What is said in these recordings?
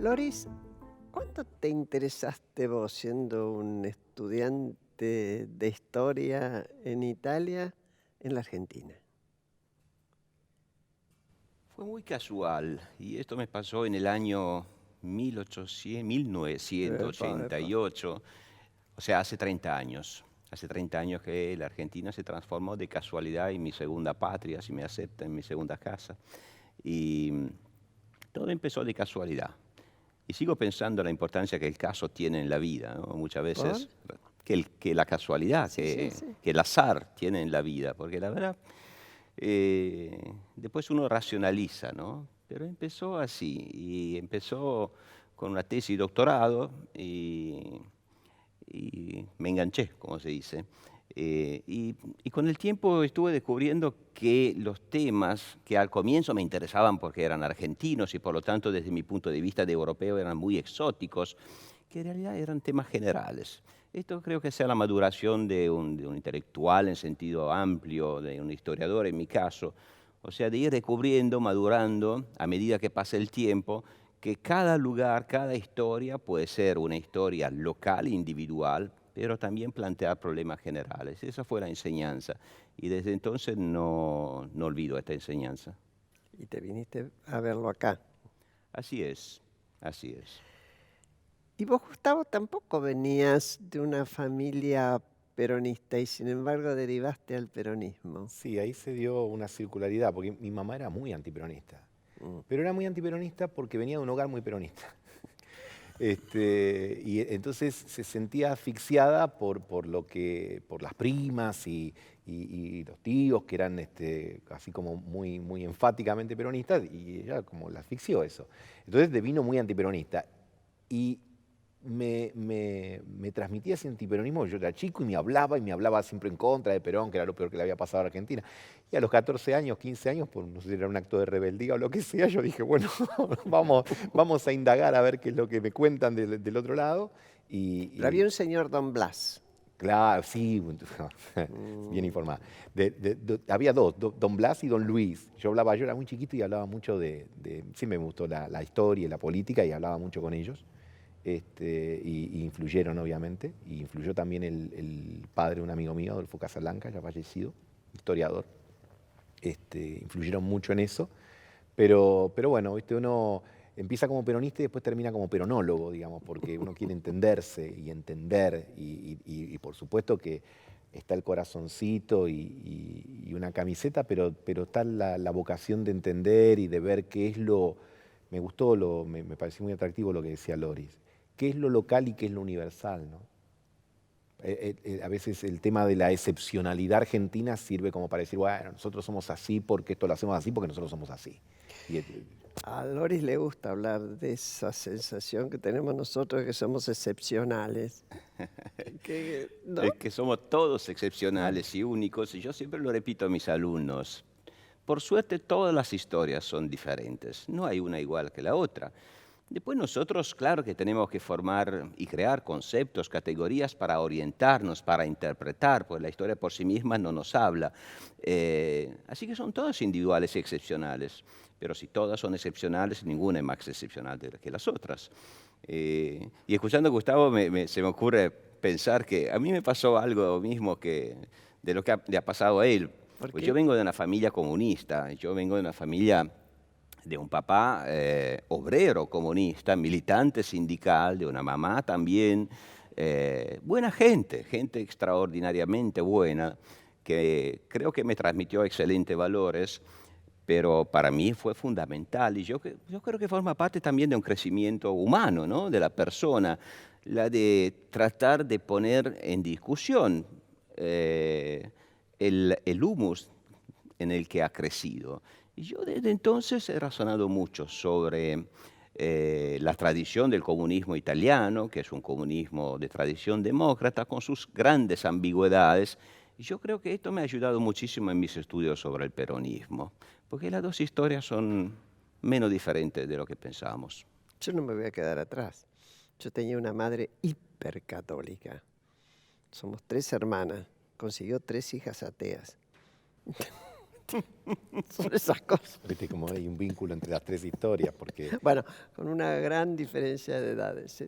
Loris, ¿cuándo te interesaste vos, siendo un estudiante de historia en Italia, en la Argentina? Fue muy casual y esto me pasó en el año 1988, o sea, hace 30 años. Hace 30 años que la Argentina se transformó de casualidad en mi segunda patria, si me aceptan, en mi segunda casa. Y todo empezó de casualidad. Y sigo pensando en la importancia que el caso tiene en la vida, ¿no? Muchas ¿Por? veces que la casualidad, Sí, sí. que el azar tiene en la vida, porque la verdad, después uno racionaliza, ¿no? Pero empezó así, y empezó con una tesis de doctorado y me enganché, como se dice. Y con el tiempo estuve descubriendo que los temas que al comienzo me interesaban porque eran argentinos y por lo tanto desde mi punto de vista de europeo eran muy exóticos, que en realidad eran temas generales. Esto creo que sea la maduración de un intelectual en sentido amplio, de un historiador en mi caso, o sea, de ir descubriendo, madurando a medida que pasa el tiempo, que cada lugar, cada historia puede ser una historia local, individual, pero también plantear problemas generales. Esa fue la enseñanza y desde entonces no olvido esta enseñanza. Y te viniste a verlo acá. Así es, así es. Y vos, Gustavo, tampoco venías de una familia peronista y sin embargo derivaste al peronismo. Sí, ahí se dio una circularidad, porque mi mamá era muy antiperonista. Pero era muy antiperonista porque venía de un hogar muy peronista. Y entonces se sentía asfixiada por las primas y los tíos que eran así como muy enfáticamente peronistas, y ella como la asfixió eso. Entonces devino muy antiperonista. Y me transmitía ese antiperonismo. Yo era chico y me hablaba siempre en contra de Perón, que era lo peor que le había pasado a Argentina. Y a los 14 años, 15 años, por no sé si era un acto de rebeldía o lo que sea, yo dije, bueno, vamos a indagar a ver qué es lo que me cuentan del otro lado. Pero había un señor Don Blas. Claro, sí, bien informada. Había dos, Don Blas y Don Luis. Yo era muy chiquito y hablaba mucho sí me gustó la historia y la política y hablaba mucho con ellos. Y influyeron, obviamente, y influyó también el padre de un amigo mío, Adolfo Casablanca, ya fallecido, historiador. Influyeron mucho en eso, pero bueno, uno empieza como peronista y después termina como peronólogo, digamos, porque uno quiere entenderse y entender, y por supuesto que está el corazoncito y una camiseta, pero está la vocación de entender y de ver qué es me gustó, me pareció muy atractivo lo que decía Loris, qué es lo local y qué es lo universal, ¿no? A veces el tema de la excepcionalidad argentina sirve como para decir, bueno, nosotros somos así porque esto lo hacemos así porque nosotros somos así. A Loris le gusta hablar de esa sensación que tenemos nosotros de que somos excepcionales. ¿No? Es que somos todos excepcionales y únicos, y yo siempre lo repito a mis alumnos. Por suerte, todas las historias son diferentes, no hay una igual que la otra. Después nosotros, claro que tenemos que formar y crear conceptos, categorías para orientarnos, para interpretar, pues la historia por sí misma no nos habla. Así que son todas individuales y excepcionales, pero si todas son excepcionales, ninguna es más excepcional que las otras. Y escuchando a Gustavo se me ocurre pensar que a mí me pasó algo mismo de lo que le ha pasado a él. Pues yo vengo de una familia comunista, yo vengo de una familia de un papá obrero comunista, militante sindical, de una mamá también, buena gente extraordinariamente buena, que creo que me transmitió excelentes valores, pero para mí fue fundamental y yo creo que forma parte también de un crecimiento humano, ¿no? De la persona, la de tratar de poner en discusión el humus en el que ha crecido. Y yo desde entonces he razonado mucho sobre la tradición del comunismo italiano, que es un comunismo de tradición demócrata, con sus grandes ambigüedades. Y yo creo que esto me ha ayudado muchísimo en mis estudios sobre el peronismo, porque las dos historias son menos diferentes de lo que pensábamos. Yo no me voy a quedar atrás. Yo tenía una madre hipercatólica. Somos 3 hermanas. Consiguió 3 hijas ateas. Son esas cosas. Viste como hay un vínculo entre las 3 historias, porque Bueno, con una gran diferencia de edades. ¿Sí?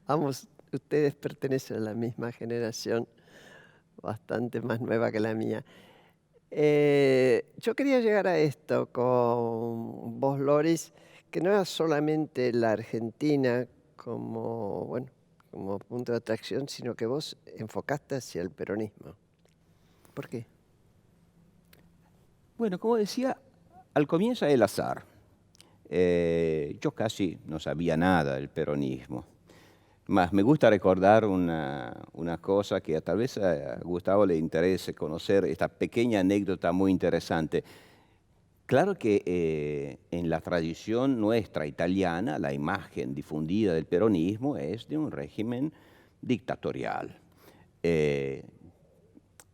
Ambos, ustedes pertenecen a la misma generación, bastante más nueva que la mía. Yo quería llegar a esto con vos, Loris, que no era solamente la Argentina como, bueno, como punto de atracción, sino que vos enfocaste hacia el peronismo. ¿Por qué? Bueno, como decía, al comienzo el azar. Yo casi no sabía nada del peronismo. Más me gusta recordar una cosa que tal vez a Gustavo le interese conocer, esta pequeña anécdota muy interesante. Claro que en la tradición nuestra italiana, la imagen difundida del peronismo es de un régimen dictatorial.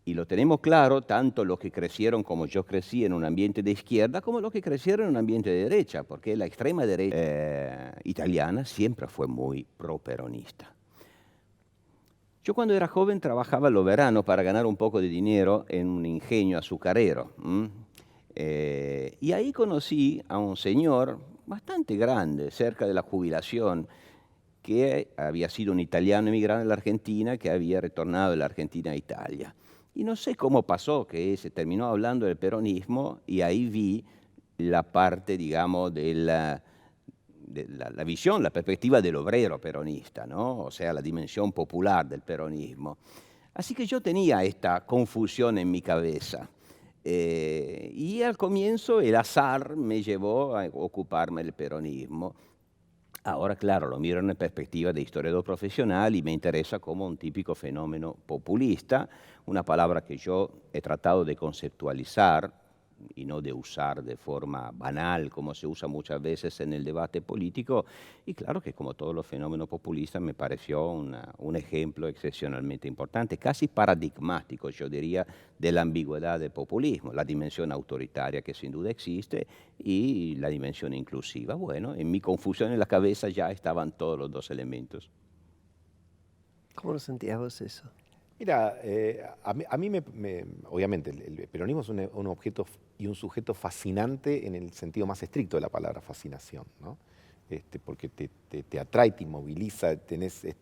Y lo tenemos claro, tanto los que crecieron como yo crecí en un ambiente de izquierda, como los que crecieron en un ambiente de derecha, porque la extrema derecha italiana siempre fue muy pro-peronista. Yo cuando era joven trabajaba los veranos para ganar un poco de dinero en un ingenio azucarero. Y ahí conocí a un señor bastante grande, cerca de la jubilación, que había sido un italiano emigrante en la Argentina, que había retornado de la Argentina a Italia. Y no sé cómo pasó que se terminó hablando del peronismo y ahí vi la parte, digamos, de la visión, la perspectiva del obrero peronista, ¿no? O sea, la dimensión popular del peronismo. Así que yo tenía esta confusión en mi cabeza. Y al comienzo el azar me llevó a ocuparme del peronismo. Ahora, claro, lo miro en perspectiva de historiador profesional y me interesa como un típico fenómeno populista, una palabra que yo he tratado de conceptualizar y no de usar de forma banal como se usa muchas veces en el debate político. Y claro que como todos los fenómenos populistas me pareció un ejemplo excepcionalmente importante, casi paradigmático, yo diría, de la ambigüedad del populismo, la dimensión autoritaria que sin duda existe y la dimensión inclusiva. Bueno, en mi confusión en la cabeza ya estaban todos los dos elementos. ¿Cómo lo sentías vos eso? mira, a mí obviamente el peronismo es un objeto y un sujeto fascinante en el sentido más estricto de la palabra fascinación, ¿no? Porque te atrae, te inmoviliza,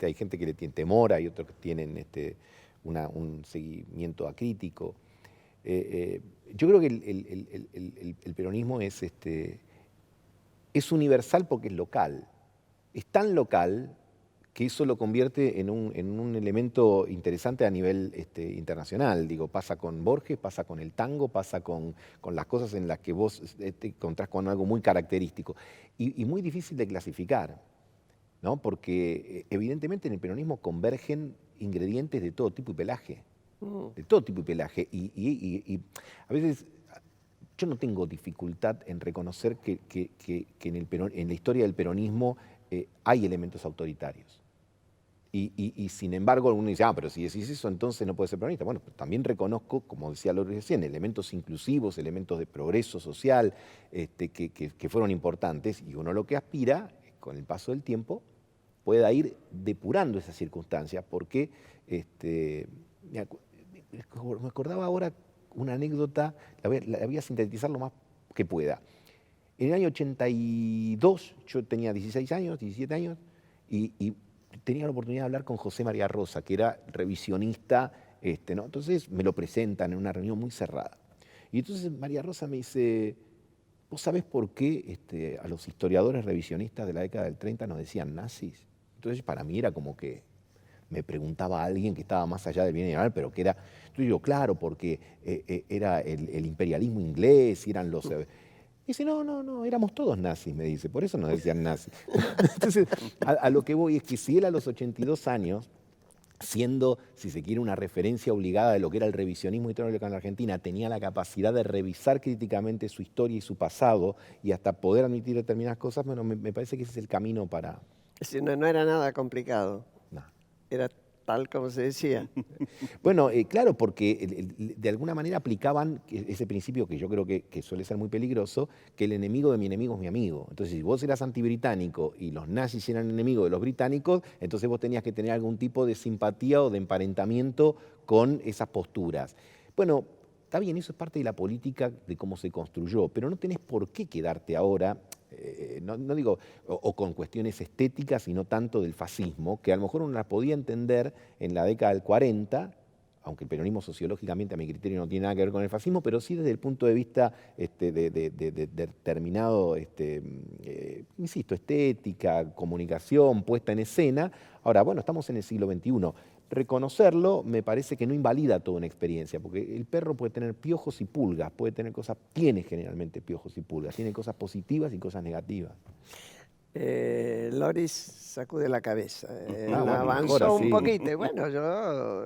hay gente que le tiene temor, hay otros que tienen un seguimiento acrítico. Yo creo que el peronismo es universal porque es local. Es tan local que eso lo convierte en un elemento interesante a nivel internacional. Digo, pasa con Borges, pasa con el tango, pasa con las cosas en las que vos te encontrás con algo muy característico y muy difícil de clasificar, ¿no? Porque evidentemente en el peronismo convergen ingredientes de todo tipo y pelaje. De todo tipo y pelaje. Y a veces yo no tengo dificultad en reconocer que en la historia del peronismo hay elementos autoritarios. Y sin embargo, uno dice, pero si decís eso, entonces no puede ser peronista. Bueno, pero también reconozco, como decía Loris recién, elementos inclusivos, elementos de progreso social que fueron importantes, y uno lo que aspira, con el paso del tiempo, pueda ir depurando esas circunstancias, porque me acordaba ahora una anécdota, la voy a sintetizar lo más que pueda. En el año 82, yo tenía 16 años, 17 años, y tenía la oportunidad de hablar con José María Rosa, que era revisionista, ¿no? Entonces me lo presentan en una reunión muy cerrada. Y entonces María Rosa me dice, ¿vos sabés por qué a los historiadores revisionistas de la década del 30 nos decían nazis? Entonces para mí era como que me preguntaba a alguien que estaba más allá del bien y del mal, pero que era... Entonces yo, claro, porque era el imperialismo inglés, eran los... Dice, no, éramos todos nazis, me dice, por eso nos decían nazis. Entonces, a lo que voy es que si él a los 82 años siendo, si se quiere, una referencia obligada de lo que era el revisionismo histórico en la Argentina, tenía la capacidad de revisar críticamente su historia y su pasado y hasta poder admitir determinadas cosas, bueno, me parece que ese es el camino para... Es decir, no era nada complicado, No. era tal como se decía. Bueno, claro, porque de alguna manera aplicaban ese principio que yo creo que suele ser muy peligroso, que el enemigo de mi enemigo es mi amigo. Entonces, si vos eras antibritánico y los nazis eran enemigos de los británicos, entonces vos tenías que tener algún tipo de simpatía o de emparentamiento con esas posturas. Bueno, está bien, eso es parte de la política, de cómo se construyó, pero no tenés por qué quedarte ahora... no digo o con cuestiones estéticas, sino tanto del fascismo, que a lo mejor uno las podía entender en la década del 40, aunque el peronismo sociológicamente a mi criterio no tiene nada que ver con el fascismo, pero sí desde el punto de vista de determinado, insisto, estética, comunicación, puesta en escena. Ahora, bueno, estamos en el siglo XXI. Reconocerlo me parece que no invalida toda una experiencia, porque el perro puede tener piojos y pulgas, puede tener cosas, tiene generalmente piojos y pulgas, tiene cosas positivas y cosas negativas. Loris sacude la cabeza, Bueno, avanzó mejor un así. poquito. Y bueno, yo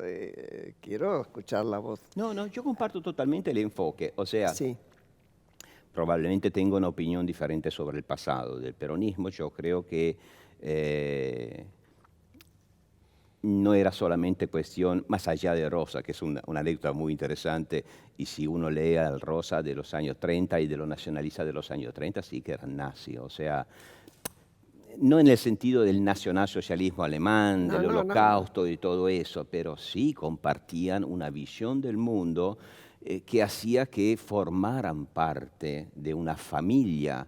quiero escuchar la voz. No, yo comparto totalmente el enfoque. O sea, Sí, probablemente tengo una opinión diferente sobre el pasado del peronismo. Yo creo que no era solamente cuestión, más allá de Rosa, que es una anécdota muy interesante, y si uno lee al Rosa de los años 30 y de los nacionalistas de los años 30, sí que eran nazis. O sea, no en el sentido del nacionalsocialismo alemán, No, del no, no. holocausto y todo eso, pero sí compartían una visión del mundo que hacía que formaran parte de una familia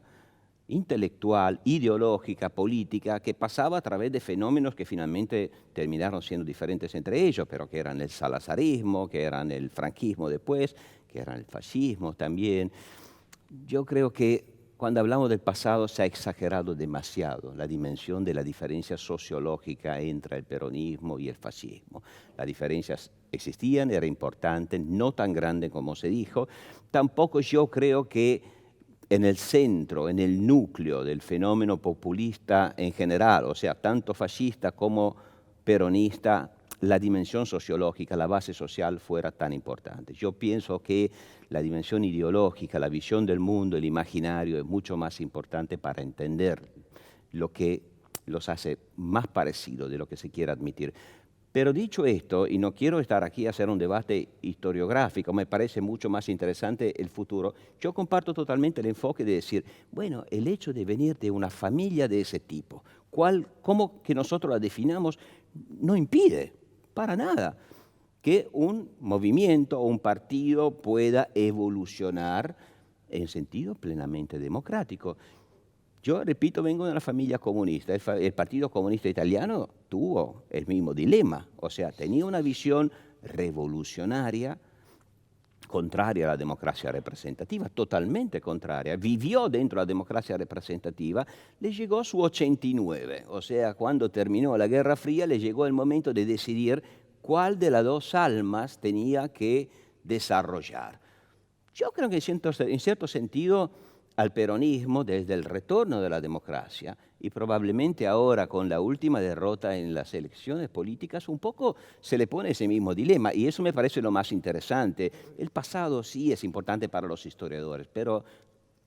intelectual, ideológica, política, que pasaba a través de fenómenos que finalmente terminaron siendo diferentes entre ellos, pero que eran el salazarismo, que eran el franquismo después, que eran el fascismo también. Yo creo que cuando hablamos del pasado se ha exagerado demasiado la dimensión de la diferencia sociológica entre el peronismo y el fascismo. Las diferencias existían, era importante, no tan grande como se dijo. Tampoco yo creo que en el centro, en el núcleo del fenómeno populista en general, o sea, tanto fascista como peronista, la dimensión sociológica, la base social fuera tan importante. Yo pienso que la dimensión ideológica, la visión del mundo, el imaginario es mucho más importante para entender lo que los hace más parecidos de lo que se quiere admitir. Pero dicho esto, y no quiero estar aquí a hacer un debate historiográfico, me parece mucho más interesante el futuro, yo comparto totalmente el enfoque de decir, bueno, el hecho de venir de una familia de ese tipo, cómo que nosotros la definamos, no impide para nada que un movimiento o un partido pueda evolucionar en sentido plenamente democrático. Yo, repito, vengo de una familia comunista. El Partido Comunista Italiano tuvo el mismo dilema. O sea, tenía una visión revolucionaria, contraria a la democracia representativa, totalmente contraria. Vivió dentro de la democracia representativa, le llegó su 89. O sea, cuando terminó la Guerra Fría, le llegó el momento de decidir cuál de las dos almas tenía que desarrollar. Yo creo que en cierto sentido al peronismo desde el retorno de la democracia y probablemente ahora con la última derrota en las elecciones políticas un poco se le pone ese mismo dilema y eso me parece lo más interesante. El pasado sí es importante para los historiadores, pero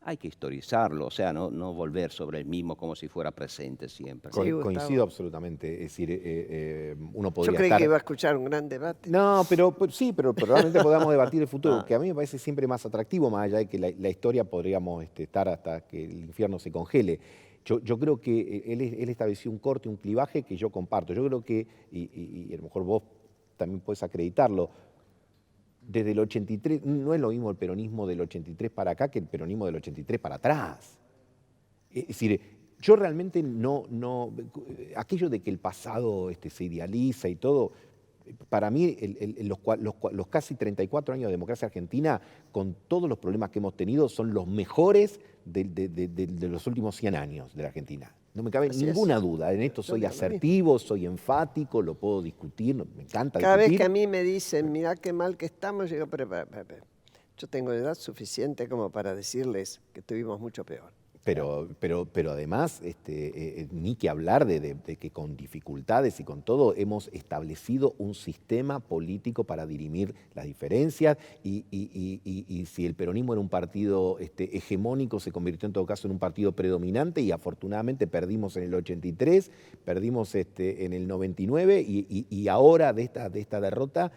hay que historizarlo, o sea, no volver sobre el mismo como si fuera presente siempre. Sí, Gustavo. Coincido absolutamente. Es decir, uno Yo podría creí estar... que iba a escuchar un gran debate. No, pero sí, pero probablemente podamos debatir el futuro, que a mí me parece siempre más atractivo, más allá de que la historia podríamos estar hasta que el infierno se congele. Yo creo que él estableció un corte, un clivaje que yo comparto. Yo creo que, y a lo mejor vos también puedes acreditarlo, desde el 83, no es lo mismo el peronismo del 83 para acá que el peronismo del 83 para atrás. Es decir, yo realmente aquello de que el pasado se idealiza y todo, para mí los casi 34 años de democracia argentina, con todos los problemas que hemos tenido, son los mejores de los últimos 100 años de la Argentina. No me cabe Así ninguna es. duda. En esto soy Yo también. asertivo, soy enfático, lo puedo discutir, me encanta Cada vez discutir. que a mí me dicen, mirá qué mal que estamos, yo digo, pero, yo tengo edad suficiente como para decirles que estuvimos mucho peor. Pero además, ni que hablar de que con dificultades y con todo hemos establecido un sistema político para dirimir las diferencias y si el peronismo era un partido hegemónico, se convirtió en todo caso en un partido predominante y afortunadamente perdimos en el 83, perdimos en el 99 y ahora de esta derrota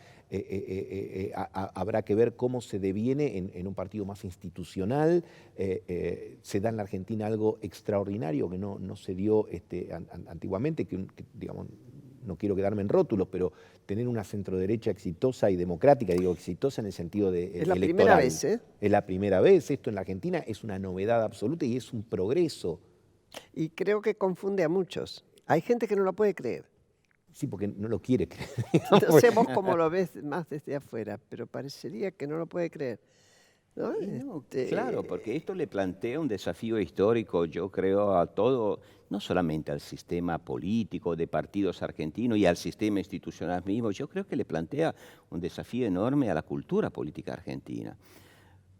habrá que ver cómo se deviene en un partido más institucional. Se da en la Argentina algo extraordinario que no se dio antiguamente, que digamos, no quiero quedarme en rótulos, pero tener una centroderecha exitosa y democrática, digo exitosa en el sentido de Es la electoral. primera vez, ¿eh? Es la primera vez, esto en la Argentina es una novedad absoluta y es un progreso. Y creo que confunde a muchos. Hay gente que no lo puede creer. Sí, porque no lo quiere creer. No sé vos cómo lo ves más desde afuera, pero parecería que no lo puede creer, ¿no? Y no, claro, porque esto le plantea un desafío histórico, yo creo, a todo, no solamente al sistema político de partidos argentinos y al sistema institucional mismo, yo creo que le plantea un desafío enorme a la cultura política argentina.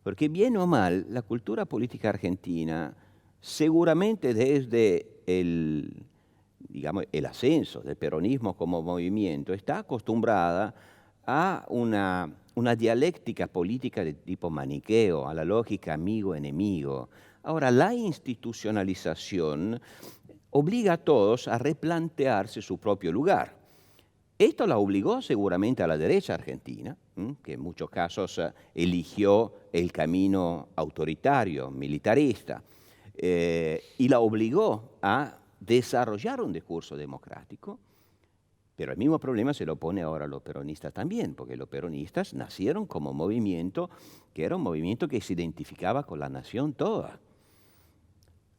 Porque bien o mal, la cultura política argentina, seguramente desde digamos, el ascenso del peronismo como movimiento, está acostumbrada a una dialéctica política de tipo maniqueo, a la lógica amigo-enemigo. Ahora, la institucionalización obliga a todos a replantearse su propio lugar. Esto la obligó seguramente a la derecha argentina, que en muchos casos eligió el camino autoritario, militarista, y la obligó a desarrollar un discurso democrático, pero el mismo problema se lo pone ahora a los peronistas también, porque los peronistas nacieron como movimiento que era un movimiento que se identificaba con la nación toda.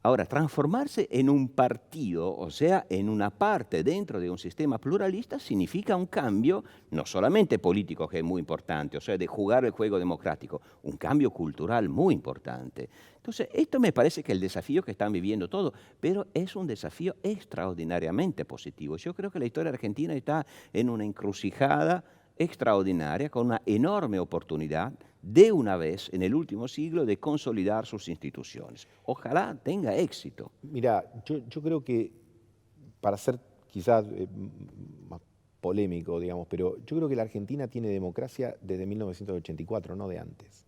Ahora, transformarse en un partido, o sea, en una parte dentro de un sistema pluralista, significa un cambio, no solamente político, que es muy importante, o sea, de jugar el juego democrático, un cambio cultural muy importante. Entonces, esto me parece que es el desafío que están viviendo todos, pero es un desafío extraordinariamente positivo. Yo creo que la historia argentina está en una encrucijada extraordinaria, con una enorme oportunidad de una vez en el último siglo de consolidar sus instituciones. Ojalá tenga éxito. Mira, yo creo que, para ser quizás más polémico, digamos, pero yo creo que la Argentina tiene democracia desde 1984, no de antes.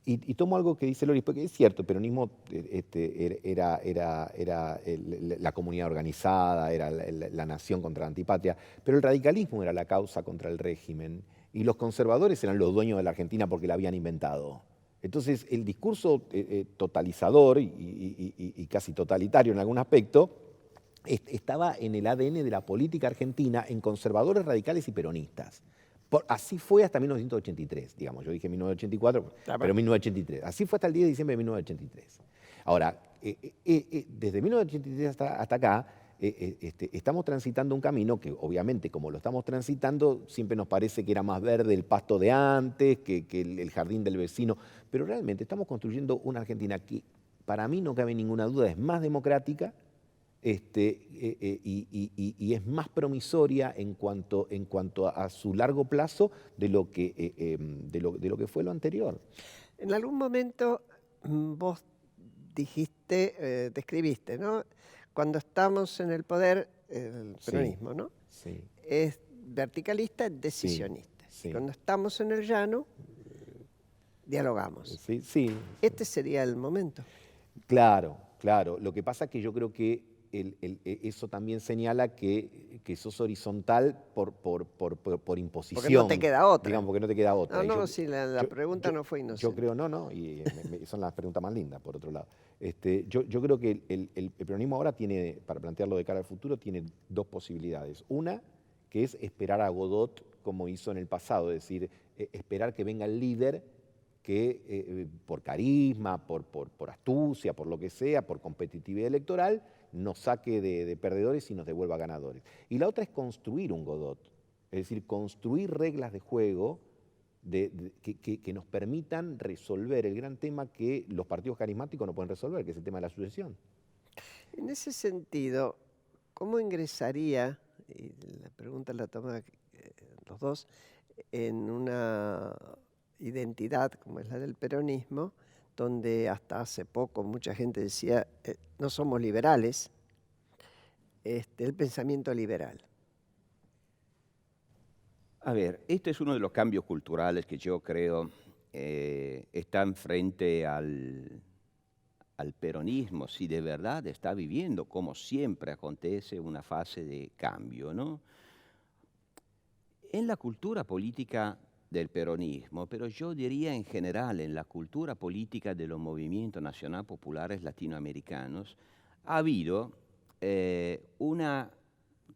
Y tomo algo que dice Loris, porque es cierto, el peronismo era la comunidad organizada, era la nación contra la antipatria, pero el radicalismo era la causa contra el régimen y los conservadores eran los dueños de la Argentina porque la habían inventado. Entonces, el discurso totalizador y casi totalitario en algún aspecto estaba en el ADN de la política argentina en conservadores, radicales y peronistas. Así fue hasta 1983, digamos. Yo dije 1984, pero 1983. Así fue hasta el 10 de diciembre de 1983. Ahora, desde 1983 hasta acá, estamos transitando un camino que, obviamente, como lo estamos transitando, siempre nos parece que era más verde el pasto de antes, que el jardín del vecino, pero realmente estamos construyendo una Argentina que, para mí, no cabe ninguna duda, es más democrática, y es más promisoria en cuanto a su largo plazo de lo que fue lo anterior. En algún momento vos dijiste, describiste, ¿no? Cuando estamos en el poder, el peronismo, ¿no? Sí. Es verticalista, decisionista. Sí. Cuando estamos en el llano, dialogamos. Sí. Este sería el momento. Claro. Lo que pasa es que yo creo que eso también señala que sos horizontal por imposición. Porque no te queda otra. Digamos, porque no te queda otra. Si la pregunta no fue inocente. Yo creo, y son las preguntas más lindas, por otro lado. Yo creo que el peronismo ahora tiene, para plantearlo de cara al futuro, tiene dos posibilidades. Una, que es esperar a Godot como hizo en el pasado, es decir, esperar que venga el líder que por carisma, por astucia, por lo que sea, por competitividad electoral, nos saque de perdedores y nos devuelva ganadores. Y la otra es construir un Godot, es decir, construir reglas de juego que nos permitan resolver el gran tema que los partidos carismáticos no pueden resolver, que es el tema de la sucesión. En ese sentido, ¿cómo ingresaría, y la pregunta la toman los dos, en una identidad como es la del peronismo, donde hasta hace poco mucha gente decía, no somos liberales, el pensamiento liberal. A ver, este es uno de los cambios culturales que yo creo están frente al peronismo, si de verdad está viviendo, como siempre acontece, una fase de cambio, ¿no? En la cultura política del peronismo, pero yo diría en general en la cultura política de los movimientos nacional populares latinoamericanos, ha habido una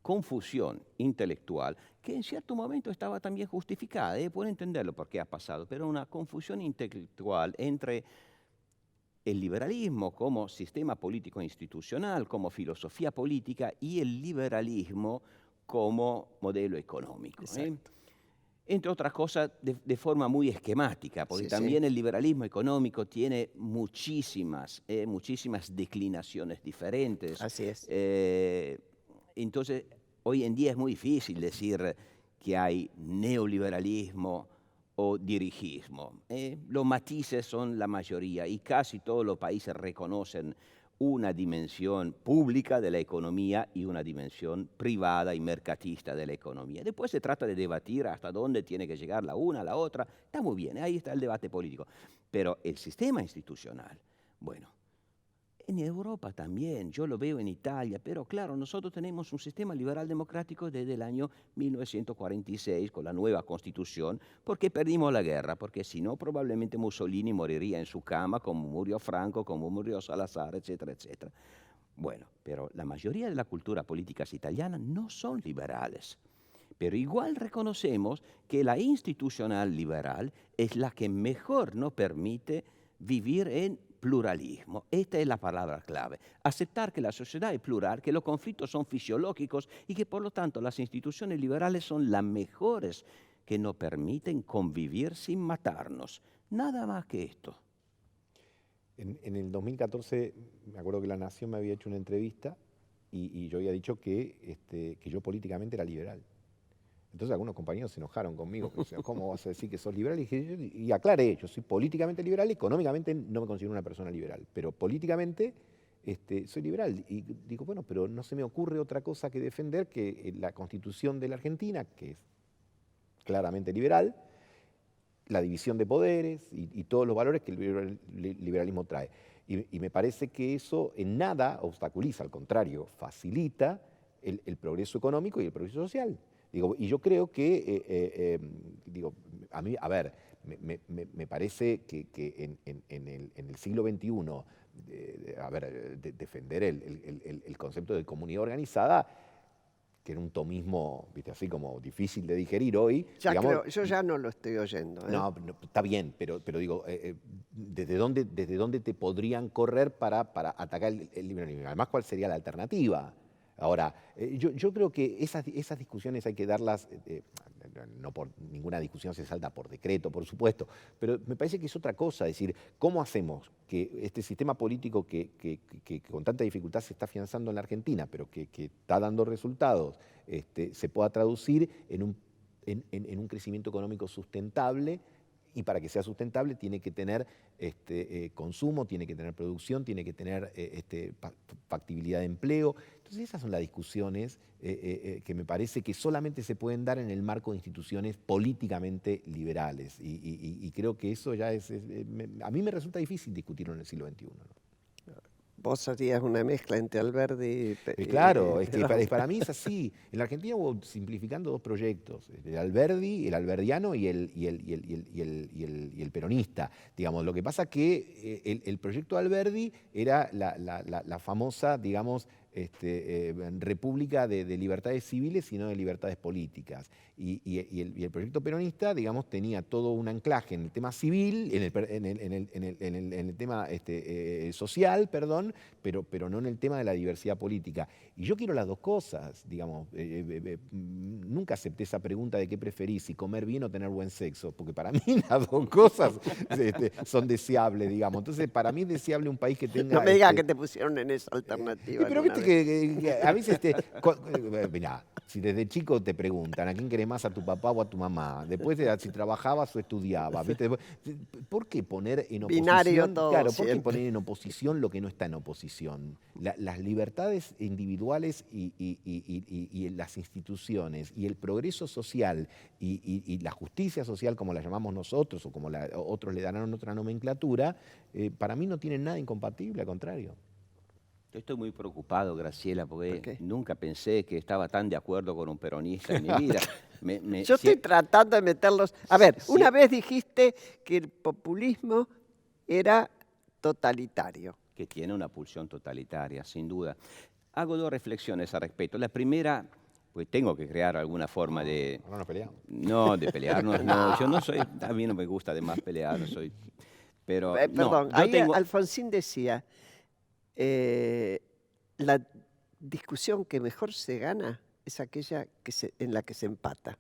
confusión intelectual que en cierto momento estaba también justificada, puedo entenderlo por qué ha pasado, pero una confusión intelectual entre el liberalismo como sistema político institucional, como filosofía política, y el liberalismo como modelo económico. Entre otras cosas, de forma muy esquemática, porque también el liberalismo económico tiene muchísimas declinaciones diferentes. Así es. Entonces, hoy en día es muy difícil decir que hay neoliberalismo o dirigismo. Los matices son la mayoría y casi todos los países reconocen una dimensión pública de la economía y una dimensión privada y mercatista de la economía. Después se trata de debatir hasta dónde tiene que llegar la una, la otra. Está muy bien, ahí está el debate político. Pero el sistema institucional, bueno, en Europa también, yo lo veo en Italia, pero claro, nosotros tenemos un sistema liberal democrático desde el año 1946 con la nueva Constitución, porque perdimos la guerra, porque si no probablemente Mussolini moriría en su cama, como murió Franco, como murió Salazar, etcétera, etcétera. Bueno, pero la mayoría de las culturas políticas italianas no son liberales. Pero igual reconocemos que la institucional liberal es la que mejor nos permite vivir en pluralismo. Esta es la palabra clave. Aceptar que la sociedad es plural, que los conflictos son fisiológicos y que por lo tanto las instituciones liberales son las mejores que nos permiten convivir sin matarnos. Nada más que esto. En el 2014, me acuerdo que La Nación me había hecho una entrevista y yo había dicho que yo políticamente era liberal. Entonces algunos compañeros se enojaron conmigo, o sea, ¿cómo vas a decir que sos liberal? Y aclaré, yo soy políticamente liberal, económicamente no me considero una persona liberal, pero políticamente soy liberal. Y digo, bueno, pero no se me ocurre otra cosa que defender que la Constitución de la Argentina, que es claramente liberal, la división de poderes y todos los valores que el liberalismo trae. Y me parece que eso en nada obstaculiza, al contrario, facilita el progreso económico y el progreso social. Digo, y yo creo que, a mí, a ver, me parece que en el siglo XXI, defender el concepto de comunidad organizada, que era un tomismo, viste, así como difícil de digerir hoy. Ya digamos, yo ya no lo estoy oyendo. No, está bien, pero digo, ¿desde dónde te podrían correr para atacar el liberalismo? Además, ¿cuál sería la alternativa? Ahora, yo creo que esas discusiones hay que darlas, no por ninguna discusión se salta por decreto, por supuesto, pero me parece que es otra cosa, es decir, ¿cómo hacemos que este sistema político que con tanta dificultad se está afianzando en la Argentina, pero que está dando resultados, se pueda traducir en un crecimiento económico sustentable? Y para que sea sustentable tiene que tener consumo, tiene que tener producción, tiene que tener factibilidad de empleo. Entonces esas son las discusiones que me parece que solamente se pueden dar en el marco de instituciones políticamente liberales. Y creo que eso ya a mí me resulta difícil discutirlo en el siglo XXI, ¿no? Vos harías una mezcla entre Alberdi y... Claro, es que para mí es así. En la Argentina hubo, simplificando, dos proyectos, el Alberdi, el alberdiano y el peronista. Digamos, lo que pasa que el proyecto Alberdi era la famosa, digamos, república de libertades civiles y no de libertades políticas. Y el proyecto peronista, digamos, tenía todo un anclaje en el tema civil, en el tema social, perdón, pero no en el tema de la diversidad política. Y yo quiero las dos cosas, digamos. Nunca acepté esa pregunta de qué preferís, si comer bien o tener buen sexo, porque para mí las dos cosas son deseables, digamos. Entonces, para mí es deseable un país que tenga... No me digas que te pusieron en esa alternativa. Pero viste a veces mirá, si desde chico te preguntan a quién querés más, a tu papá o a tu mamá, después si trabajabas o estudiabas, ¿viste? ¿Por qué poner en Binario oposición? todo Claro, ¿por qué siempre. poner en oposición lo que no está en oposición? Las libertades individuales y las instituciones y el progreso social y la justicia social, como la llamamos nosotros o como otros le darán otra nomenclatura, para mí no tienen nada incompatible, al contrario. Yo estoy muy preocupado, Graciela, ¿Por porque qué? nunca pensé que estaba tan de acuerdo con un peronista en mi vida. Yo estoy tratando de meterlos. A ver, Sie- una vez dijiste que el populismo era totalitario. que tiene una pulsión totalitaria, sin duda. Hago dos reflexiones al respecto. La primera, pues tengo que crear alguna forma de... Ahora nos peleamos. No, de pelearnos, no. Yo no soy, a mí no me gusta además pelear, no soy... Pero no, Perdón, yo ahí tengo... Alfonsín decía, eh, la discusión que mejor se gana es aquella en la que se empata.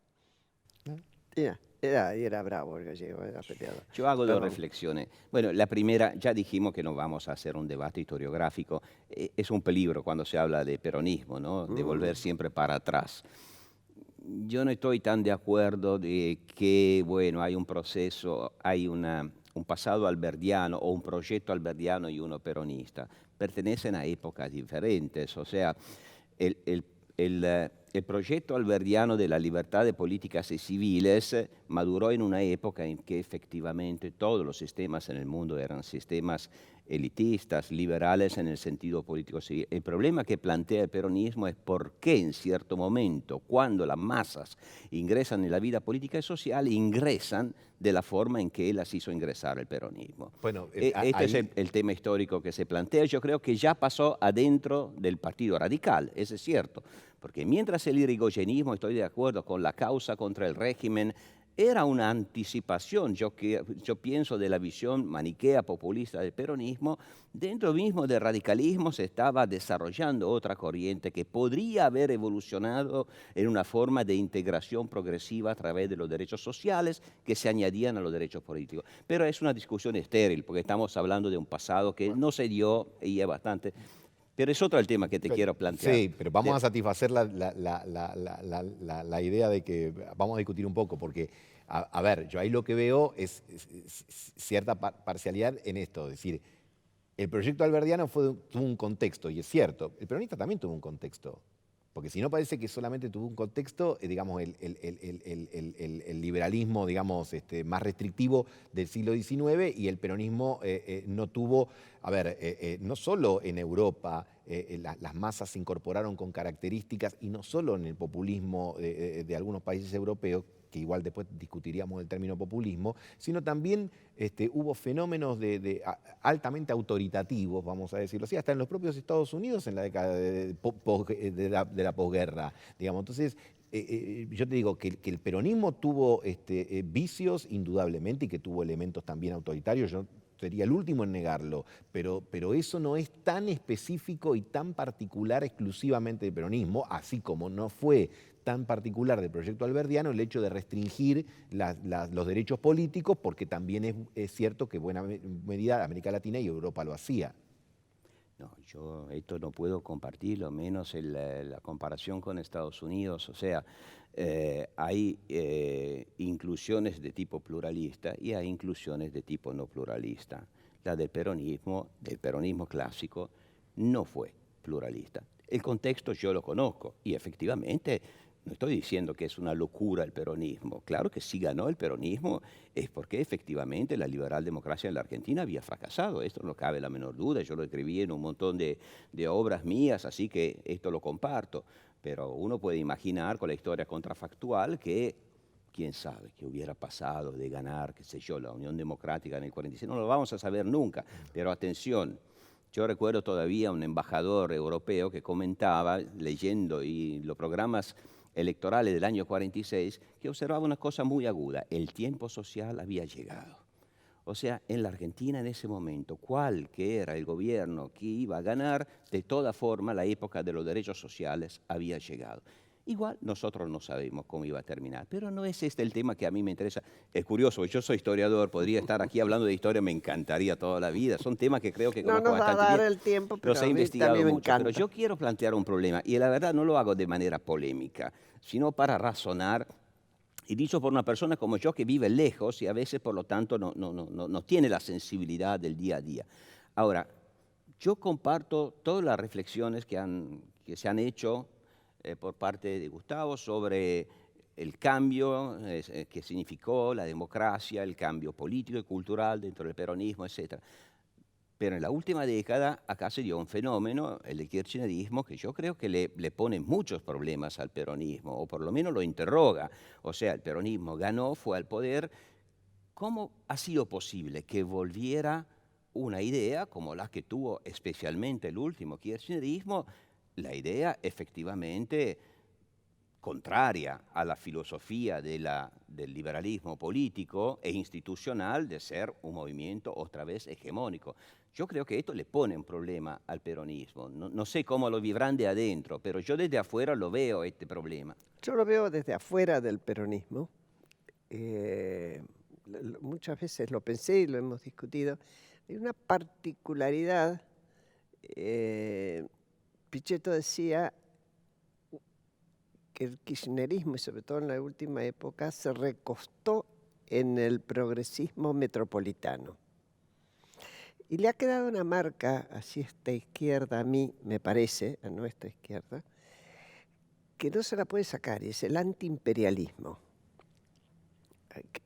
Era bravo el gallego, era peleador. Yo hago dos Perdón. reflexiones. Bueno, la primera, ya dijimos que no vamos a hacer un debate historiográfico. Es un peligro cuando se habla de peronismo, ¿no? De volver siempre para atrás. Yo no estoy tan de acuerdo de que, bueno, hay un proceso, hay un pasado alberdiano o un proyecto alberdiano y uno peronista. Pertenecen a épocas diferentes, o sea, el proyecto alberdiano de la libertad de políticas y civiles maduró en una época en que efectivamente todos los sistemas en el mundo eran sistemas elitistas, liberales en el sentido político. Sí, el problema que plantea el peronismo es por qué en cierto momento, cuando las masas ingresan en la vida política y social, ingresan de la forma en que él las hizo ingresar el peronismo. Bueno, Este es el tema histórico que se plantea. Yo creo que ya pasó adentro del Partido Radical, eso es cierto, porque mientras el irigoyenismo, estoy de acuerdo con la causa contra el régimen, era una anticipación, yo pienso, de la visión maniquea populista del peronismo. Dentro mismo del radicalismo se estaba desarrollando otra corriente que podría haber evolucionado en una forma de integración progresiva a través de los derechos sociales que se añadían a los derechos políticos. Pero es una discusión estéril, porque estamos hablando de un pasado que no se dio y es bastante... Pero es otro el tema que te quiero plantear. Sí, pero vamos a satisfacer la idea de que vamos a discutir un poco, porque, a ver, yo ahí lo que veo es cierta parcialidad en esto, es decir, el proyecto alberdiano tuvo un contexto, y es cierto, el peronista también tuvo un contexto, porque si no parece que solamente tuvo un contexto, digamos, el liberalismo, digamos, más restrictivo del siglo XIX y el peronismo no tuvo, a ver, no solo en Europa las masas se incorporaron con características y no solo en el populismo de algunos países europeos, que igual después discutiríamos el término populismo, sino también hubo fenómenos altamente autoritativos, vamos a decirlo así, hasta en los propios Estados Unidos en la década de la posguerra, digamos. Entonces, yo te digo que el peronismo tuvo vicios indudablemente y que tuvo elementos también autoritarios. Yo sería el último en negarlo, pero eso no es tan específico y tan particular exclusivamente del peronismo, así como no fue tan particular del proyecto alberdiano el hecho de restringir los derechos políticos, porque también es cierto que en buena medida América Latina y Europa lo hacía. No, yo esto no puedo compartirlo, menos la comparación con Estados Unidos. O sea, hay inclusiones de tipo pluralista y hay inclusiones de tipo no pluralista. La del peronismo clásico, no fue pluralista. El contexto yo lo conozco y efectivamente no estoy diciendo que es una locura el peronismo. Claro que si ganó el peronismo es porque efectivamente la liberal democracia en la Argentina había fracasado. Esto no cabe la menor duda. Yo lo escribí en un montón de obras mías, así que esto lo comparto. Pero uno puede imaginar con la historia contrafactual que quién sabe qué hubiera pasado de ganar, qué sé yo, la Unión Democrática en el 46. No lo vamos a saber nunca. Pero atención. Yo recuerdo todavía un embajador europeo que comentaba, leyendo y los programas electorales del año 46, que observaba una cosa muy aguda: el tiempo social había llegado. O sea, en la Argentina en ese momento, cuál que era el gobierno que iba a ganar, de toda forma la época de los derechos sociales había llegado. Igual nosotros no sabemos cómo iba a terminar, pero no es este el tema que a mí me interesa. Es curioso, yo soy historiador, podría estar aquí hablando de historia, me encantaría toda la vida. Son temas que creo que No conozco nos va a bastante dar bien. el tiempo, Los pero he a mí investigado también me mucho, pero encanta. yo quiero plantear un problema y la verdad no lo hago de manera polémica, sino para razonar y dicho por una persona como yo que vive lejos y a veces por lo tanto no tiene la sensibilidad del día a día. Ahora, yo comparto todas las reflexiones que se han hecho por parte de Gustavo sobre el cambio que significó la democracia, el cambio político y cultural dentro del peronismo, etc. Pero en la última década acá se dio un fenómeno, el kirchnerismo, que yo creo que le pone muchos problemas al peronismo, o por lo menos lo interroga. O sea, el peronismo ganó, fue al poder. ¿Cómo ha sido posible que volviera una idea como la que tuvo especialmente el último kirchnerismo, la idea efectivamente contraria a la filosofía del liberalismo político e institucional de ser un movimiento otra vez hegemónico? Yo creo que esto le pone un problema al peronismo. No sé cómo lo vivrán de adentro, pero yo desde afuera lo veo este problema. Yo lo veo desde afuera del peronismo. Muchas veces lo pensé y lo hemos discutido. Hay una particularidad. Pichetto decía que el kirchnerismo, y sobre todo en la última época, se recostó en el progresismo metropolitano. Y le ha quedado una marca, así esta izquierda a mí, me parece, a nuestra izquierda, que no se la puede sacar, y es el antiimperialismo.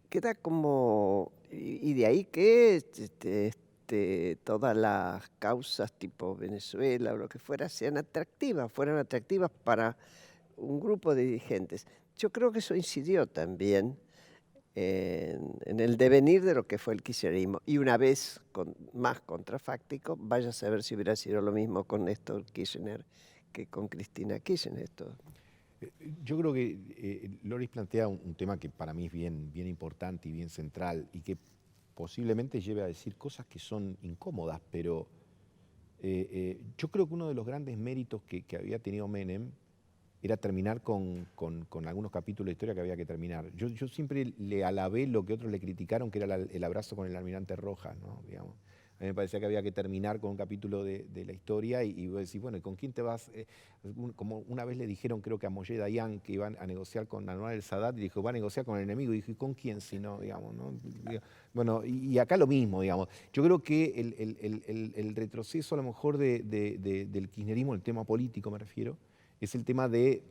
Queda como, y de ahí que todas las causas tipo Venezuela o lo que fuera sean atractivas, fueran atractivas para un grupo de dirigentes. Yo creo que eso incidió también en el devenir de lo que fue el kirchnerismo. Y una vez más contrafáctico, vaya a saber si hubiera sido lo mismo con Néstor Kirchner que con Cristina Kirchner. Yo creo que Loris plantea un tema que para mí es bien importante y bien central y que posiblemente lleve a decir cosas que son incómodas, pero yo creo que uno de los grandes méritos que había tenido Menem era terminar con algunos capítulos de historia que había que terminar. Yo siempre le alabé lo que otros le criticaron, que era el abrazo con el almirante Rojas, ¿no? Digamos. A mí me parecía que había que terminar con un capítulo de la historia y vos decís, bueno, ¿con quién te vas? Como una vez le dijeron, creo que a Mollé Dayan, que iban a negociar con Anwar el Sadat, y dijo, va a negociar con el enemigo. Y dije, ¿con quién si no? Digamos, ¿no? Bueno, y acá lo mismo, digamos. Yo creo que el retroceso a lo mejor del kirchnerismo, el tema político me refiero, es el tema de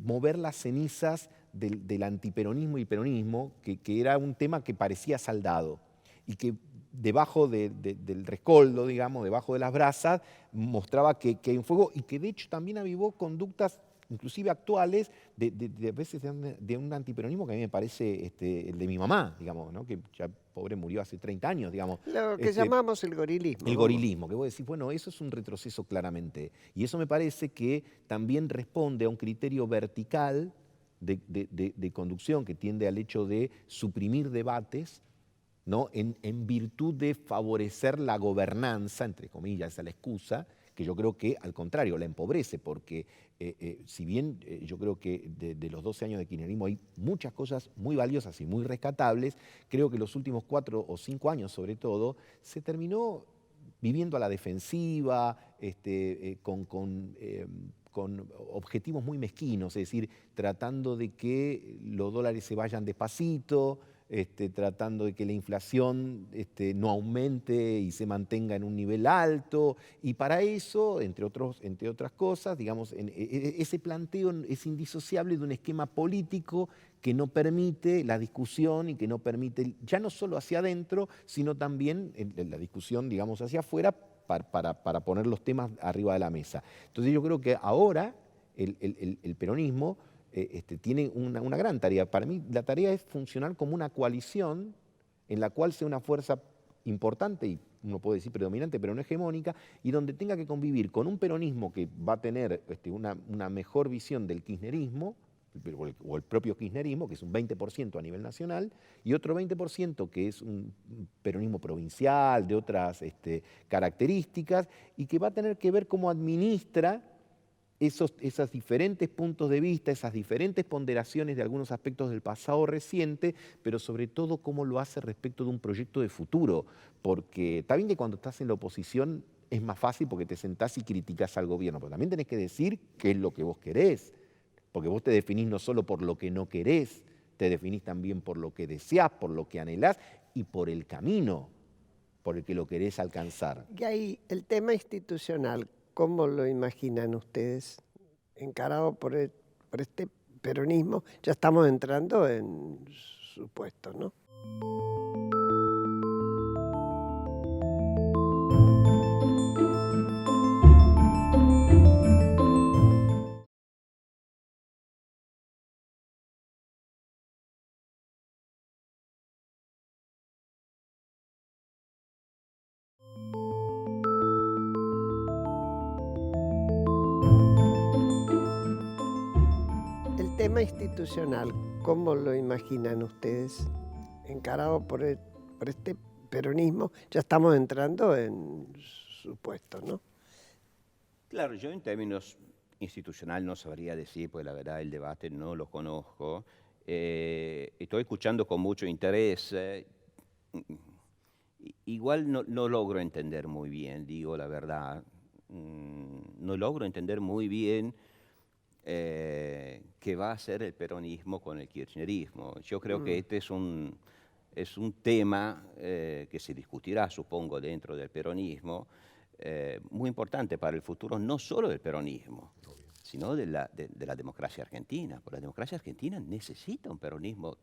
mover las cenizas del antiperonismo y peronismo, que era un tema que parecía saldado y que debajo del rescoldo, digamos, debajo de las brasas, mostraba que hay un fuego y que de hecho también avivó conductas inclusive actuales, a veces de un antiperonismo que a mí me parece el de mi mamá, digamos, ¿no? Que ya pobre murió hace 30 años, digamos. Lo que llamamos el gorilismo. El gorilismo, que vos decís, bueno, eso es un retroceso claramente. Y eso me parece que también responde a un criterio vertical de conducción que tiende al hecho de suprimir debates, ¿no? En virtud de favorecer la gobernanza, entre comillas, esa es la excusa, que yo creo que al contrario la empobrece, porque si bien yo creo que de los 12 años de kirchnerismo hay muchas cosas muy valiosas y muy rescatables, creo que los últimos 4 o 5 años sobre todo se terminó viviendo a la defensiva, con objetivos muy mezquinos, es decir, tratando de que los dólares se vayan despacito, tratando de que la inflación no aumente y se mantenga en un nivel alto. Y para eso, entre otras cosas, digamos, ese planteo es indisociable de un esquema político que no permite la discusión y que no permite, ya no solo hacia adentro, sino también la discusión, digamos, hacia afuera para poner los temas arriba de la mesa. Entonces yo creo que ahora el peronismo tiene una gran tarea. Para mí la tarea es funcionar como una coalición en la cual sea una fuerza importante y uno puede decir predominante, pero no hegemónica, y donde tenga que convivir con un peronismo que va a tener una mejor visión del kirchnerismo, o el propio kirchnerismo, que es un 20% a nivel nacional, y otro 20% que es un peronismo provincial, de otras características, y que va a tener que ver cómo administra esos diferentes puntos de vista, esas diferentes ponderaciones de algunos aspectos del pasado reciente, pero sobre todo cómo lo hace respecto de un proyecto de futuro. Porque está bien que cuando estás en la oposición es más fácil porque te sentás y criticás al gobierno, pero también tenés que decir qué es lo que vos querés, porque vos te definís no solo por lo que no querés, te definís también por lo que deseás, por lo que anhelás y por el camino por el que lo querés alcanzar. Y ahí el tema institucional, ¿cómo lo imaginan ustedes? Encarado por este peronismo, ya estamos entrando en supuestos, ¿no? El tema institucional, ¿cómo lo imaginan ustedes? Encarado por este peronismo, ya estamos entrando en supuestos, ¿no? Claro, yo en términos institucional no sabría decir, pues la verdad el debate no lo conozco. Estoy escuchando con mucho interés. Igual no logro entender muy bien, digo la verdad. No logro entender muy bien qué va a hacer el peronismo con el kirchnerismo. Yo creo que este es un tema que se discutirá, supongo, dentro del peronismo, muy importante para el futuro, no solo del peronismo, sino de la democracia argentina. Porque la democracia argentina necesita un peronismo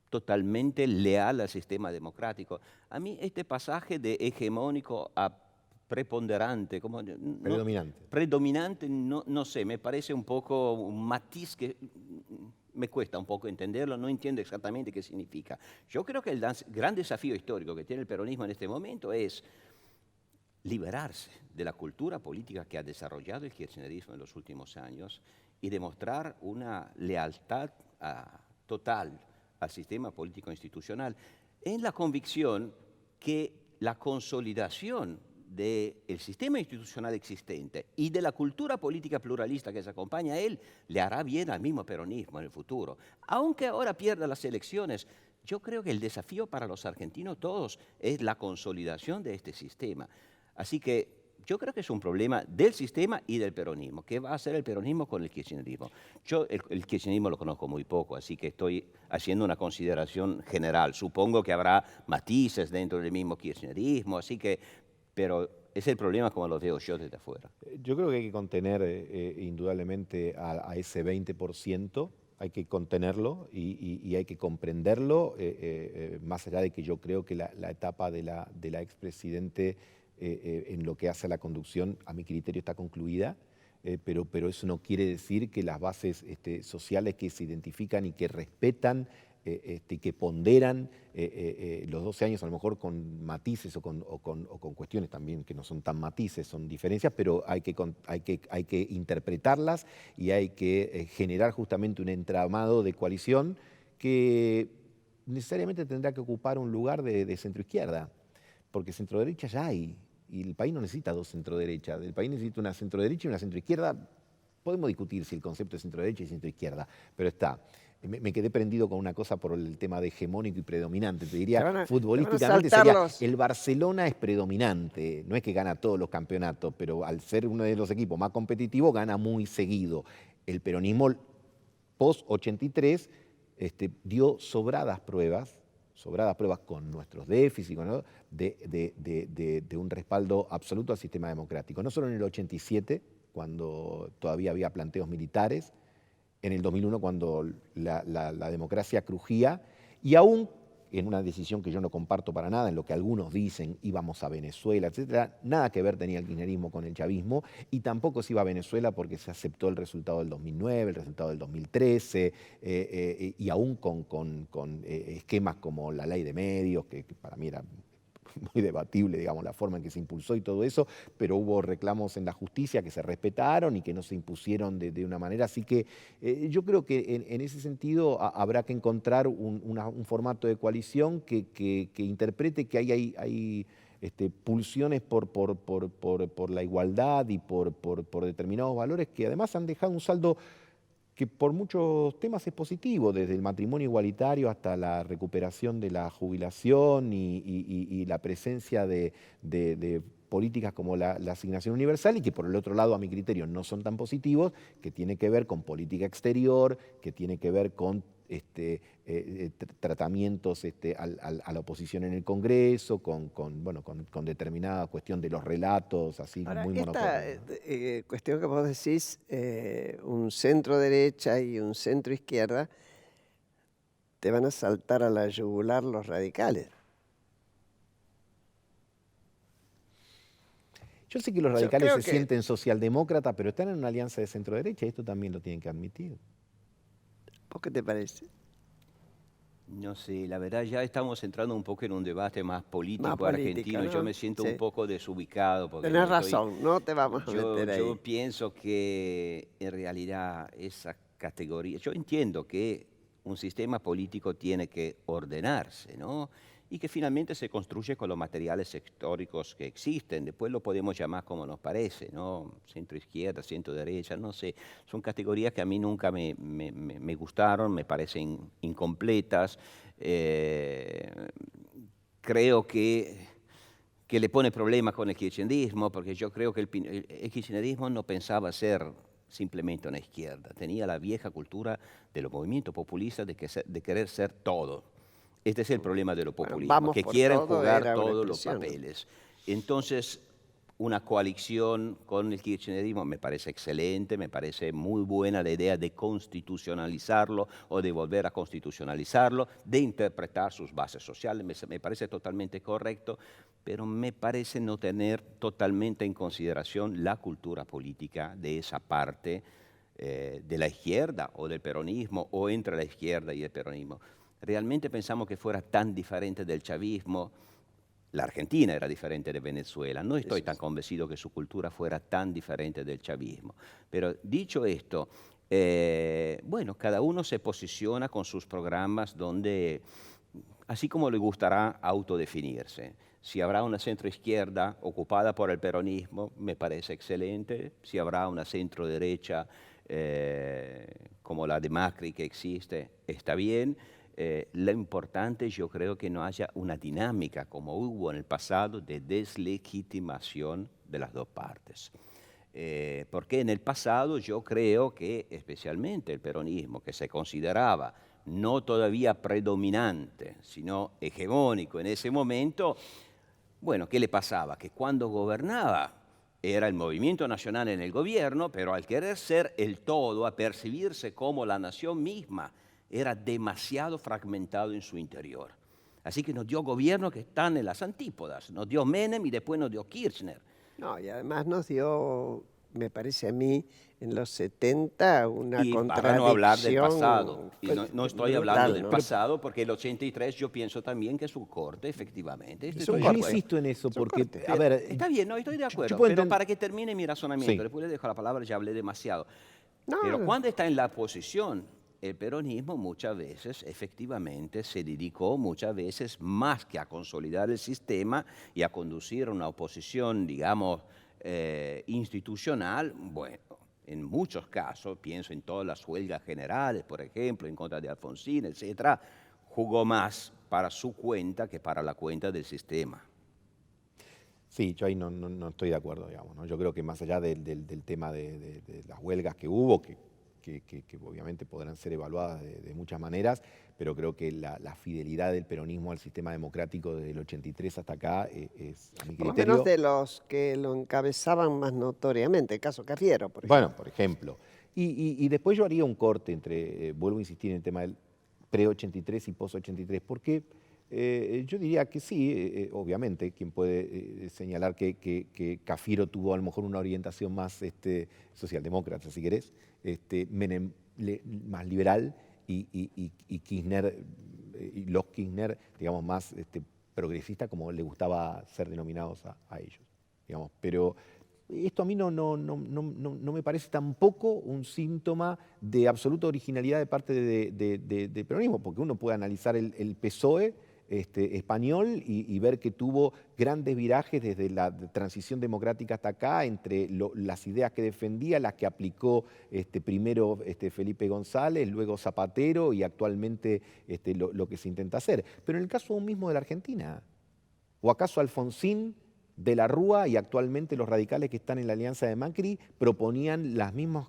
totalmente leal al sistema democrático. A mí este pasaje de hegemónico a preponderante, como predominante, no sé, me parece un poco un matiz que me cuesta un poco entenderlo, no entiendo exactamente qué significa. Yo creo que el gran desafío histórico que tiene el peronismo en este momento es liberarse de la cultura política que ha desarrollado el kirchnerismo en los últimos años y demostrar una lealtad total al sistema político institucional, en la convicción que la consolidación del sistema institucional existente y de la cultura política pluralista que se acompaña a él le hará bien al mismo peronismo en el futuro. Aunque ahora pierda las elecciones, yo creo que el desafío para los argentinos todos es la consolidación de este sistema. Así que yo creo que es un problema del sistema y del peronismo. ¿Qué va a hacer el peronismo con el kirchnerismo? Yo el kirchnerismo lo conozco muy poco, así que estoy haciendo una consideración general. Supongo que habrá matices dentro del mismo kirchnerismo, pero es el problema como lo veo yo desde afuera. Yo creo que hay que contener indudablemente a ese 20%, hay que contenerlo y hay que comprenderlo, más allá de que yo creo que la etapa de la expresidente en lo que hace a la conducción, a mi criterio está concluida, pero eso no quiere decir que las bases sociales que se identifican y que respetan y que ponderan los 12 años, a lo mejor con matices o con cuestiones también que no son tan matices, son diferencias, pero hay que interpretarlas y hay que generar justamente un entramado de coalición que necesariamente tendrá que ocupar un lugar de centroizquierda, porque centroderecha ya hay. Y el país no necesita dos centroderechas, el país necesita una centroderecha y una centroizquierda. Podemos discutir si el concepto de centroderecha y centroizquierda, pero está. Me quedé prendido con una cosa por el tema de hegemónico y predominante. Te diría, futbolísticamente sería, el Barcelona es predominante, no es que gana todos los campeonatos, pero al ser uno de los equipos más competitivos, gana muy seguido. El peronismo post-83 dio sobradas pruebas con nuestros déficits, ¿no? de un respaldo absoluto al sistema democrático. No solo en el 87, cuando todavía había planteos militares, en el 2001 cuando la democracia crujía, y aún en una decisión que yo no comparto para nada, en lo que algunos dicen, íbamos a Venezuela, etcétera, nada que ver tenía el kirchnerismo con el chavismo, y tampoco se iba a Venezuela porque se aceptó el resultado del 2009, el resultado del 2013, y aún con esquemas como la ley de medios, que para mí era muy debatible, digamos, la forma en que se impulsó y todo eso, pero hubo reclamos en la justicia que se respetaron y que no se impusieron de una manera. Así que yo creo que en ese sentido habrá que encontrar un formato de coalición que interprete que hay pulsiones por la igualdad y por determinados valores que además han dejado un saldo que por muchos temas es positivo, desde el matrimonio igualitario hasta la recuperación de la jubilación y la presencia de políticas como la asignación universal, y que por el otro lado, a mi criterio, no son tan positivos, que tiene que ver con política exterior, que tiene que ver con tratamientos a la oposición en el Congreso, con determinada cuestión de los relatos, así Ahora, muy esta monocrónicos. cuestión que vos decís, un centro derecha y un centro izquierda, te van a saltar a la yugular los radicales. Yo sé que los Yo radicales creo se que- sienten socialdemócratas, pero están en una alianza de centro-derecha y esto también lo tienen que admitir. ¿Vos qué te parece? No sé, la verdad ya estamos entrando un poco en un debate más político político, argentino. ¿no? Yo me siento Sí. un poco desubicado porque Tenés no estoy- razón, no te vamos a meter ahí. Yo pienso que en realidad esa categoría, yo entiendo que un sistema político tiene que ordenarse, ¿no? Y que finalmente se construye con los materiales históricos que existen. Después lo podemos llamar como nos parece, ¿no? Centro izquierda, centro derecha, no sé. Son categorías que a mí nunca me gustaron, me parecen incompletas. Creo que le pone problemas con el kirchnerismo, porque yo creo que el kirchnerismo no pensaba ser simplemente una izquierda, tenía la vieja cultura de los movimientos populistas de querer ser todo. Este es el problema de los Bueno, populismos, vamos que por quieren todo jugar era una todos los expresión, ¿no? papeles. Entonces, una coalición con el kirchnerismo me parece excelente, me parece muy buena la idea de constitucionalizarlo o de volver a constitucionalizarlo, de interpretar sus bases sociales, me parece totalmente correcto, pero me parece no tener totalmente en consideración la cultura política de esa parte de la izquierda o del peronismo o entre la izquierda y el peronismo. ¿Realmente pensamos que fuera tan diferente del chavismo? La Argentina era diferente de Venezuela. No estoy tan convencido que su cultura fuera tan diferente del chavismo. Pero dicho esto, bueno, cada uno se posiciona con sus programas donde, así como le gustará autodefinirse. Si habrá una centroizquierda ocupada por el peronismo, me parece excelente. Si habrá una centroderecha como la de Macri que existe, está bien. Lo importante yo creo que no haya una dinámica como hubo en el pasado de deslegitimación de las dos partes. Porque en el pasado yo creo que especialmente el peronismo, que se consideraba no todavía predominante, sino hegemónico en ese momento, bueno, ¿qué le pasaba? Que cuando gobernaba era el movimiento nacional en el gobierno, pero al querer ser el todo, a percibirse como la nación misma, era demasiado fragmentado en su interior. Así que nos dio gobiernos que están en las antípodas. Nos dio Menem y después nos dio Kirchner. No, y además nos dio, me parece a mí, en los 70 una Y contradicción. para no hablar del pasado. Y no estoy hablando brutal, del ¿no? pasado, porque el 83 yo pienso también que es un corte, efectivamente. Es un Yo corte. insisto en eso Es un porque, corte. a ver, Está bien, no, estoy de acuerdo, puedo pero entender- para que termine mi razonamiento, Sí. después le dejo la palabra, ya hablé demasiado. No, Pero no. cuando está en la oposición, el peronismo muchas veces, efectivamente, se dedicó muchas veces más que a consolidar el sistema y a conducir una oposición, digamos, institucional. Bueno, en muchos casos, pienso en todas las huelgas generales, por ejemplo, en contra de Alfonsín, etcétera, jugó más para su cuenta que para la cuenta del sistema. Sí, yo ahí no estoy de acuerdo, digamos, ¿no? Yo creo que más allá del tema de las huelgas que hubo, que obviamente podrán ser evaluadas de muchas maneras, pero creo que la fidelidad del peronismo al sistema democrático desde el 83 hasta acá es, a mi Por lo criterio... menos de los que lo encabezaban más notoriamente, el caso Cafiero, por ejemplo. Bueno, por ejemplo. Y después yo haría un corte entre, vuelvo a insistir en el tema del pre-83 y post-83, porque yo diría que sí, obviamente, quien puede señalar que Cafiero tuvo a lo mejor una orientación más socialdemócrata, si querés, Menem más liberal y Kirchner, y los Kirchner, digamos, más progresista, como le gustaba ser denominados a ellos, digamos. Pero esto a mí no me parece tampoco un síntoma de absoluta originalidad de parte del peronismo, porque uno puede analizar el PSOE español y ver que tuvo grandes virajes desde la transición democrática hasta acá, entre las ideas que defendía, las que aplicó primero Felipe González, luego Zapatero y actualmente lo que se intenta hacer. Pero en el caso mismo de la Argentina, ¿o acaso Alfonsín, de la Rúa y actualmente los radicales que están en la alianza de Macri ponían los mismos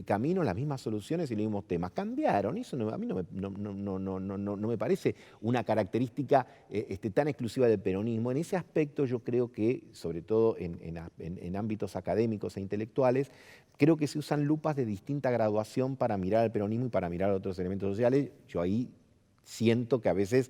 caminos, las mismas soluciones y los mismos temas? Cambiaron. Eso a mí no me parece una característica tan exclusiva del peronismo. En ese aspecto yo creo que, sobre todo en ámbitos académicos e intelectuales, creo que se usan lupas de distinta graduación para mirar al peronismo y para mirar a otros elementos sociales. Yo ahí siento que a veces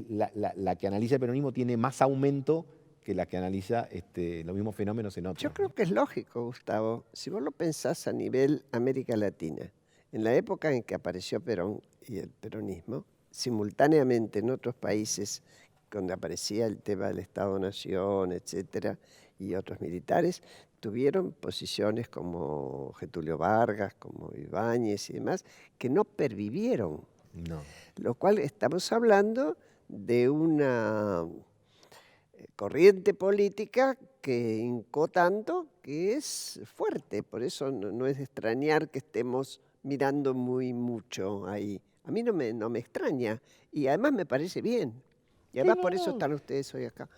la que analiza el peronismo tiene más aumento que la que analiza los mismos fenómenos en otros. Yo creo que es lógico, Gustavo. Si vos lo pensás a nivel América Latina, en la época en que apareció Perón y el peronismo, simultáneamente en otros países donde aparecía el tema del Estado-Nación, etcétera, y otros militares, tuvieron posiciones como Getúlio Vargas, como Ibáñez y demás, que no pervivieron. No. Lo cual estamos hablando de una corriente política que hincó tanto que es fuerte. Por eso no es de extrañar que estemos mirando muy mucho ahí. A mí no me extraña y además me parece bien. Y además por eso están ustedes hoy acá.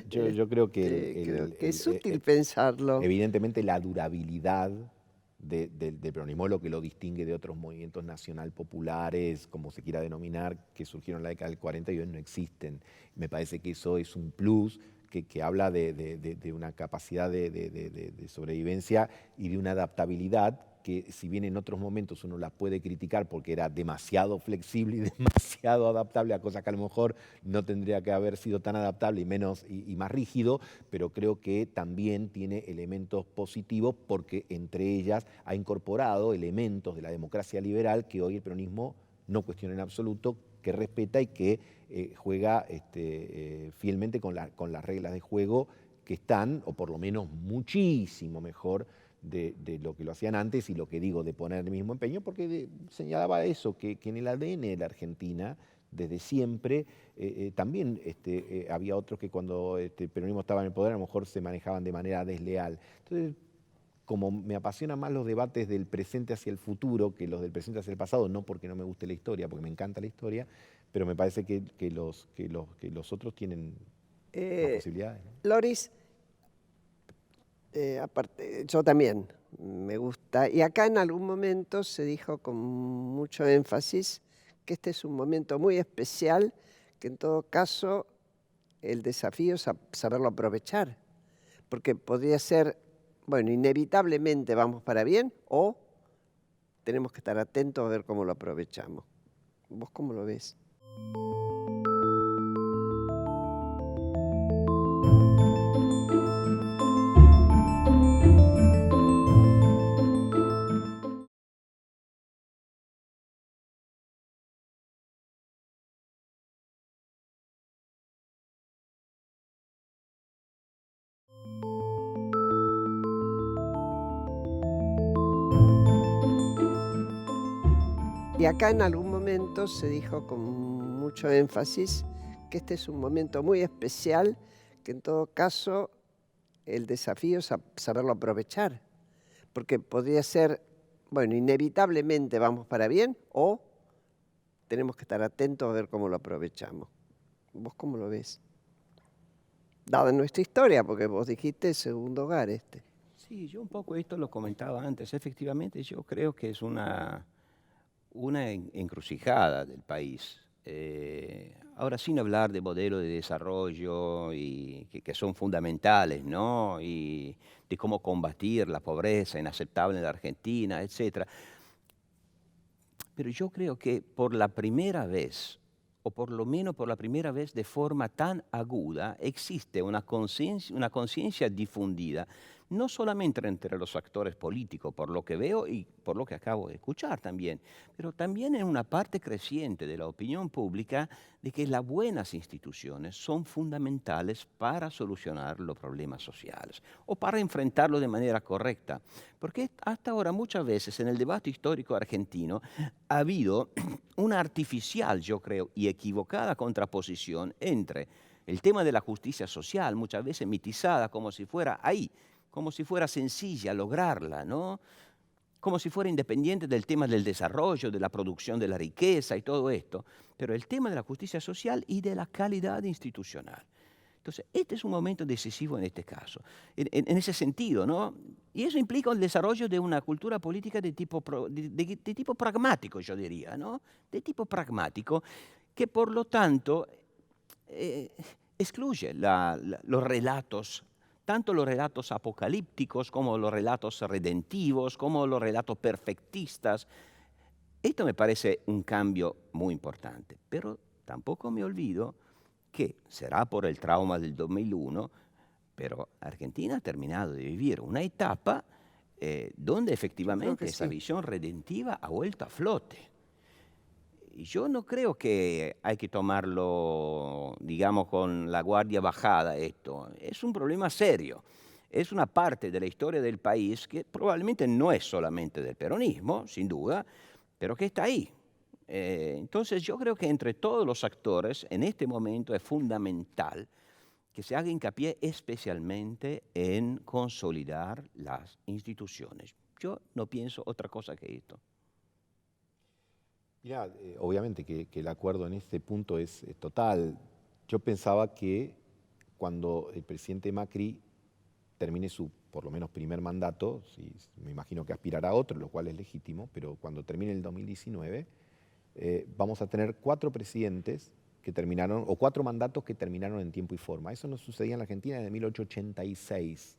Yo creo que, creo que es útil pensarlo. Evidentemente la durabilidad del peronismo, lo que lo distingue de otros movimientos nacional populares, como se quiera denominar, que surgieron en la década del 40 y hoy no existen. Me parece que eso es un plus que habla de una capacidad de sobrevivencia y de una adaptabilidad que, si bien en otros momentos uno la puede criticar porque era demasiado flexible y demasiado adaptable a cosas que a lo mejor no tendría que haber sido tan adaptable y más rígido, pero creo que también tiene elementos positivos porque entre ellas ha incorporado elementos de la democracia liberal que hoy el peronismo no cuestiona en absoluto, que respeta y que juega fielmente con las reglas de juego que están, o por lo menos muchísimo mejor de lo que lo hacían antes, y lo que digo de poner el mismo empeño, porque señalaba eso, que en el ADN de la Argentina, desde siempre, también había otros que cuando el peronismo estaba en el poder a lo mejor se manejaban de manera desleal. Entonces, como me apasionan más los debates del presente hacia el futuro que los del presente hacia el pasado, no porque no me guste la historia, porque me encanta la historia, pero me parece que los otros tienen más posibilidades, ¿no? Loris, aparte, yo también me gusta, y acá en algún momento se dijo con mucho énfasis que este es un momento muy especial, que en todo caso el desafío es saberlo aprovechar, porque podría ser, bueno, inevitablemente vamos para bien o tenemos que estar atentos a ver cómo lo aprovechamos. ¿Vos cómo lo ves? Y acá en algún momento se dijo con mucho énfasis que este es un momento muy especial, que en todo caso el desafío es saberlo aprovechar, porque podría ser, bueno, inevitablemente vamos para bien o tenemos que estar atentos a ver cómo lo aprovechamos. ¿Vos cómo lo ves? Dada nuestra historia, porque vos dijiste segundo hogar este. Sí, yo un poco esto lo comentaba antes. Efectivamente, yo creo que es una encrucijada del país. Ahora, sin hablar de modelos de desarrollo y que son fundamentales, ¿no? Y de cómo combatir la pobreza inaceptable en la Argentina, etc. Pero yo creo que por la primera vez, o por lo menos por la primera vez de forma tan aguda, existe una conciencia difundida no solamente entre los actores políticos, por lo que veo y por lo que acabo de escuchar también, pero también en una parte creciente de la opinión pública de que las buenas instituciones son fundamentales para solucionar los problemas sociales o para enfrentarlos de manera correcta. Porque hasta ahora muchas veces en el debate histórico argentino ha habido una artificial, yo creo, y equivocada contraposición entre el tema de la justicia social, muchas veces mitizada como si fuera ahí, como si fuera sencilla lograrla, ¿no? Como si fuera independiente del tema del desarrollo, de la producción de la riqueza y todo esto, pero el tema de la justicia social y de la calidad institucional. Entonces, este es un momento decisivo en este caso, en ese sentido, ¿no? Y eso implica el desarrollo de una cultura política de tipo, de tipo pragmático, yo diría, ¿no? De tipo pragmático, que por lo tanto excluye los relatos, tanto los relatos apocalípticos como los relatos redentivos, como los relatos perfectistas. Esto me parece un cambio muy importante, pero tampoco me olvido que será por el trauma del 2001, pero Argentina ha terminado de vivir una etapa donde efectivamente esa sí. visión redentiva ha vuelto a flote. Y yo no creo que hay que tomarlo, digamos, con la guardia bajada esto. Es un problema serio. Es una parte de la historia del país que probablemente no es solamente del peronismo, sin duda, pero que está ahí. Entonces yo creo que entre todos los actores en este momento es fundamental que se haga hincapié especialmente en consolidar las instituciones. Yo no pienso otra cosa que esto. Mira, obviamente que el acuerdo en este punto es total. Yo pensaba que cuando el presidente Macri termine su, por lo menos, primer mandato, me imagino que aspirará a otro, lo cual es legítimo, pero cuando termine el 2019, vamos a tener 4 presidentes que terminaron, o 4 mandatos que terminaron en tiempo y forma. Eso no sucedía en la Argentina desde 1886.